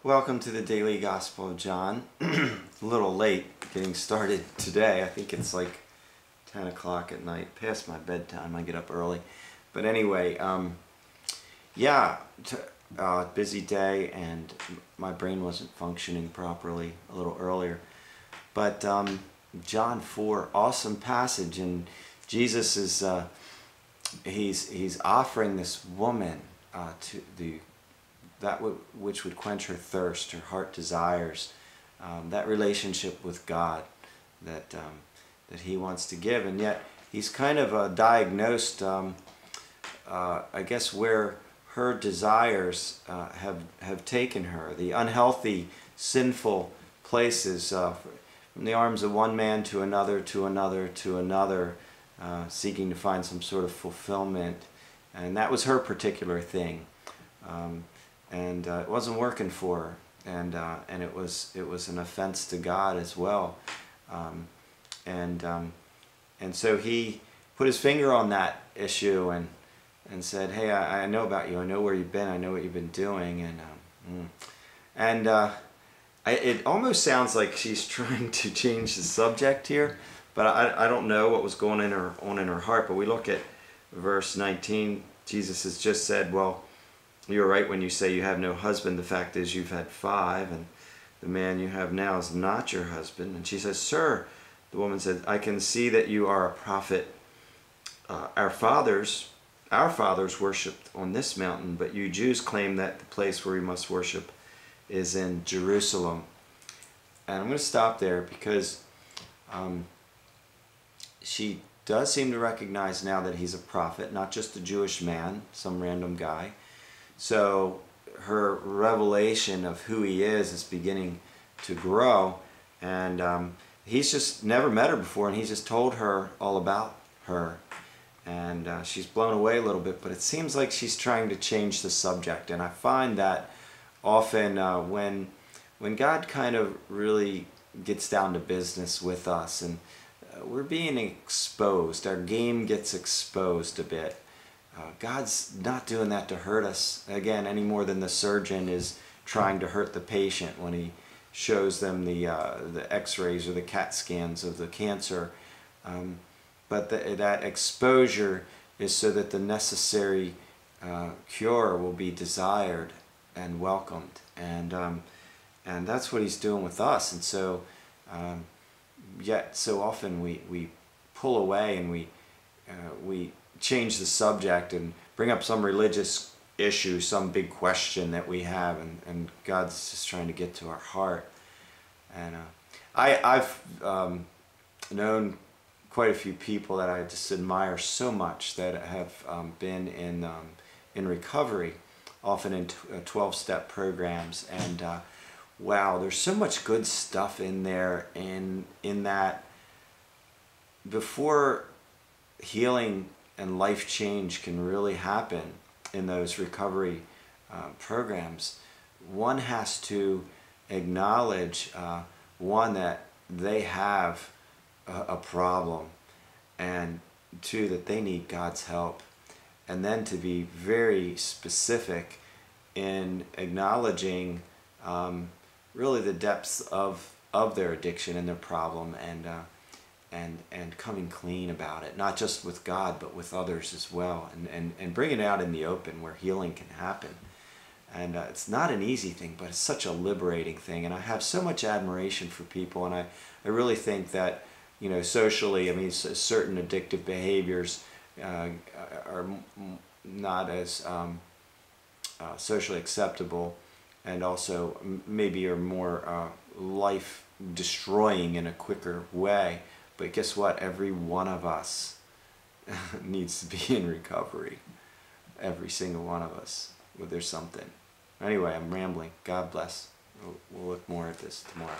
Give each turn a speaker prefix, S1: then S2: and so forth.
S1: Welcome to the Daily Gospel of John. A little late getting started today. I think it's like 10 o'clock at night, past my bedtime. I get up early. But anyway, busy day, and my brain wasn't functioning properly a little earlier. But John 4, awesome passage, and Jesus is he's offering this woman which would quench her thirst, her heart desires, that relationship with God that he wants to give. And yet he's kind of diagnosed, I guess, where her desires have taken her, the unhealthy, sinful places, from the arms of one man to another, to another, to another, seeking to find some sort of fulfillment. And that was her particular thing. And it wasn't working for her, and it was an offense to God as well, and so he put his finger on that issue and said, "Hey, I know about you. I know where you've been. I know what you've been doing." And it almost sounds like she's trying to change the subject here, but I don't know what was going on in her heart. But we look at verse 19. Jesus has just said, "Well, you're right when you say you have no husband. The fact is you've had 5, and the man you have now is not your husband." And she says, "Sir," the woman said, "I can see that you are a prophet. Our fathers worshipped on this mountain, but you Jews claim that the place where we must worship is in Jerusalem." And I'm going to stop there because she does seem to recognize now that he's a prophet, not just a Jewish man, some random guy. So her revelation of who he is beginning to grow, and he's just never met her before, and he's just told her all about her, and she's blown away a little bit, but it seems like she's trying to change the subject. And I find that often when God kind of really gets down to business with us, and we're being exposed, our game gets exposed a bit. God's not doing that to hurt us, again, any more than the surgeon is trying to hurt the patient when he shows them the x-rays or the CAT scans of the cancer. But that exposure is so that the necessary cure will be desired and welcomed. And that's what he's doing with us. And so, yet so often we pull away, and we change the subject and bring up some religious issue, some big question that we have, and God's just trying to get to our heart. And I've known quite a few people that I just admire so much that have been in recovery, often in 12-step programs, and wow, there's so much good stuff in there, in that before healing and life change can really happen in those recovery programs, one has to acknowledge, one, that they have a problem, and 2, that they need God's help, and then to be very specific in acknowledging really the depths of their addiction and their problem, and coming clean about it, not just with God but with others as well, and bringing it out in the open where healing can happen. And it's not an easy thing, but it's such a liberating thing. And I have so much admiration for people, and I really think that, you know, socially, I mean, certain addictive behaviors are not as socially acceptable, and also maybe are more life destroying in a quicker way. But guess what? Every one of us needs to be in recovery. Every single one of us. Well, there's something. Anyway, I'm rambling. God bless. We'll look more at this tomorrow.